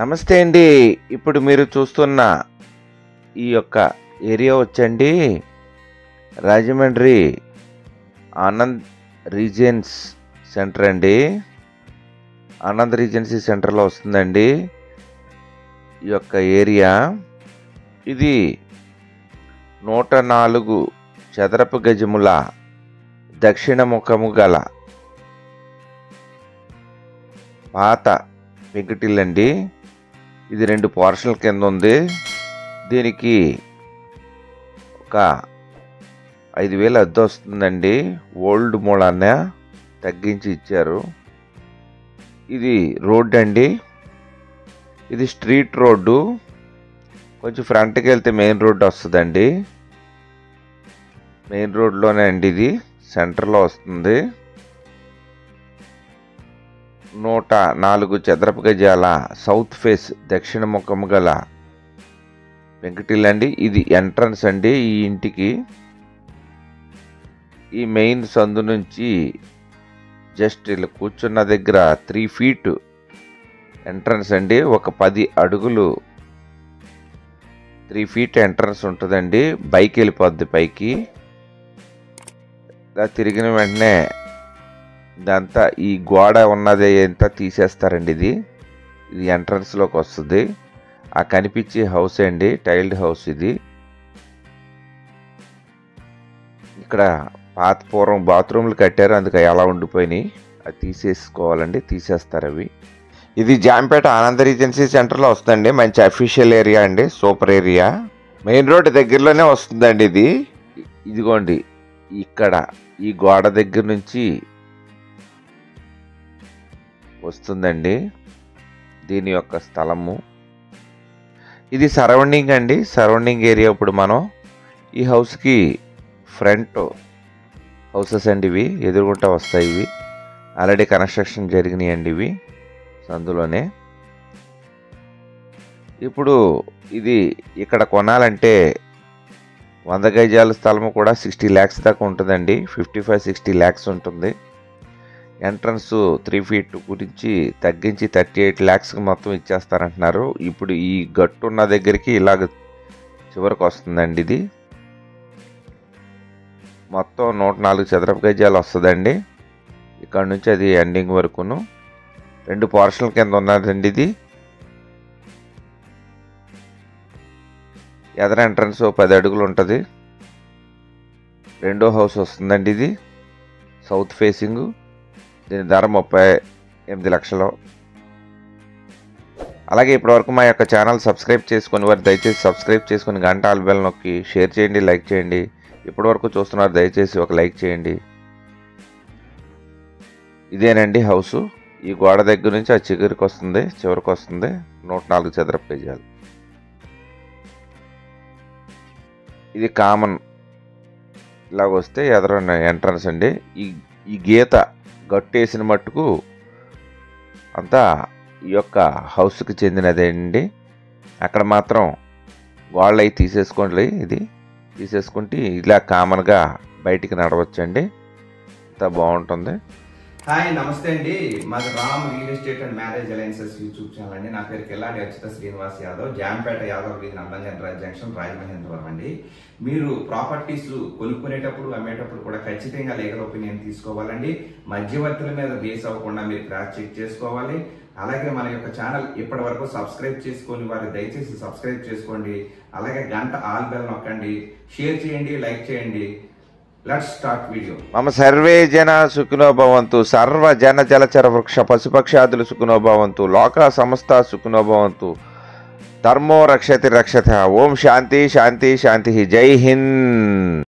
నమస్తే అండి. ఇప్పుడు మీరు చూస్తున్న ఈ యొక్క ఏరియా వచ్చండి రాజమండ్రి ఆనంద్ రీజెన్స్ సెంటర్ అండి. ఆనంద్ రీజెన్సీ సెంటర్లో వస్తుందండి ఈ యొక్క ఏరియా. ఇది 104 చదరపు గజముల దక్షిణ ముఖము గల పాత పెంకుటిల్లండి. ఇది 2 పోర్షన్ల కింద ఉంది. దీనికి ఒక 5,000 అద్దె వస్తుందండి. ఓల్డ్ మూలాన్న తగ్గించి ఇచ్చారు. ఇది రోడ్ అండి. ఇది స్ట్రీట్ రోడ్డు. కొంచెం ఫ్రంట్కి వెళ్తే మెయిన్ రోడ్డు వస్తుందండి. మెయిన్ రోడ్లోనే అండి, ఇది సెంటర్లో వస్తుంది. 104 చదరపు గజాల సౌత్ ఫేస్ దక్షిణ ముఖము గల వెంకటిల్లండి. ఇది ఎంట్రన్స్ అండి ఈ ఇంటికి. ఈ మెయిన్ సందు నుంచి జస్ట్ ఇలా కూర్చున్న దగ్గర 3 ఫీట్ ఎంట్రన్స్ అండి. ఒక 10 అడుగులు 3 ఫీట్ ఎంట్రన్స్ ఉంటుందండి. బైక్ వెళ్ళిపోద్ది పైకి. తిరిగిన వెంటనే ఇదంతా ఈ గోడ ఉన్నది అంతా తీసేస్తారండి. ఇది ఎంట్రన్స్లోకి వస్తుంది. ఆ కనిపించే హౌస్ అండి, టైల్డ్ హౌస్ ఇది. ఇక్కడ పాత పూర్వం బాత్రూమ్లు కట్టారు, అందుకే ఎలా ఉండిపోయినాయి. అది తీసేసుకోవాలండి, తీసేస్తారు అవి. ఇది జాంపేట ఆనంద రీజెన్సీ సెంటర్లో వస్తుందండి. మంచి అఫీషియల్ ఏరియా అండి, సూపర్ ఏరియా. మెయిన్ రోడ్ దగ్గరలోనే వస్తుందండి ఇది. ఇదిగోండి ఇక్కడ ఈ గోడ దగ్గర నుంచి వస్తుందండి దీని యొక్క స్థలము. ఇది సరౌండింగ్ అండి, సరౌండింగ్ ఏరియా. ఇప్పుడు మనం ఈ హౌస్కి ఫ్రంట్ హౌసెస్ అండి, ఇవి ఎదురుగుంటా వస్తాయి. ఇవి ఆల్రెడీ కన్స్ట్రక్షన్ జరిగినాయి అండి, ఇవి అందులోనే. ఇప్పుడు ఇది ఇక్కడ కొనాలంటే 100 గజాల స్థలము కూడా 60 lakhs దాకా ఉంటుందండి. 55-60 lakhs ఉంటుంది. ఎంట్రన్స్ 3 ఫీట్ గురించి తగ్గించి 38 lakhsకి మొత్తం ఇచ్చేస్తారంటున్నారు. ఇప్పుడు ఈ గట్టు ఉన్న దగ్గరికి ఇలాగ చివరికి వస్తుందండి. ఇది మొత్తం 104 చదరపు గజాలు వస్తుందండి. ఇక్కడ నుంచి అది ఎండింగ్ వరకును 2 పోర్షన్ల కింద ఉన్నదండి. ఇది ఎదర ఎంట్రన్స్ 10 అడుగులు ఉంటుంది. రెండో హౌస్ వస్తుందండి. ఇది సౌత్ ఫేసింగ్. దీని ధర 38 లక్షలు. అలాగే ఇప్పటివరకు మా యొక్క ఛానల్ సబ్స్క్రైబ్ చేసుకుని వారు దయచేసి సబ్స్క్రైబ్ చేసుకుని గంట ఆల్ బెల్ నొక్కి షేర్ చేయండి, లైక్ చేయండి. ఇప్పటివరకు చూస్తున్నారు దయచేసి ఒక లైక్ చేయండి. ఇదేనండి హౌసు. ఈ గోడ దగ్గర నుంచి ఆ చివరికి వస్తుంది, 104 చదరపు గజాలు. ఇది కామన్ ఇలాగ వస్తే ఎదర ఎంట్రన్స్ అండి. ఈ గీత గట్టేసిన మట్టుకు అంతా ఈ యొక్క హౌస్కి చెందినదే అండి. అక్కడ మాత్రం వాళ్ళు అవి తీసేసుకోండి. ఇది తీసేసుకుంటే ఇలా కామన్గా బయటికి నడవచ్చండి. అంతా బాగుంటుంది. హాయ్, నమస్తే అండి. మాది Ram real estate and marriage alliances YouTube channel అండి. నా పేరు కిల్లాడి అర్చిత శ్రీనివాస్ యాదవ్, జాంపేట యాదవ్ వీధి నందంగన్ జంక్షన్, రాజమహేంద్రవరం అండి. మీరు ప్రాపర్టీస్ కొనుక్కునేటప్పుడు అమ్మేటప్పుడు కూడా ఖచ్చితంగా లీగల్ ఒపీనియన్ తీసుకోవాలండి. మధ్యవర్తుల మీద బేస్ అవ్వకుండా మీరు క్రాస్ చెక్ చేసుకోవాలి. అలాగే మన యొక్క ఛానల్ ఇప్పటి వరకు సబ్స్క్రైబ్ చేసుకొని వారు దయచేసి సబ్స్క్రైబ్ చేసుకోండి. అలాగే గంట ఆల్ బెల్ నొక్కండి, షేర్ చేయండి, లైక్ చేయండి. Let's start video. మమ సర్వే జన సుఖినో భవంతు. సర్వ జన జలచర వృక్ష పశుపక్షాదులు సుఖినో భవంతు. లోక సమస్త సుఖినో భవంతు. ధర్మో రక్షతి రక్షత. ఓం శాంతి శాంతి శాంతి. జై హింద్.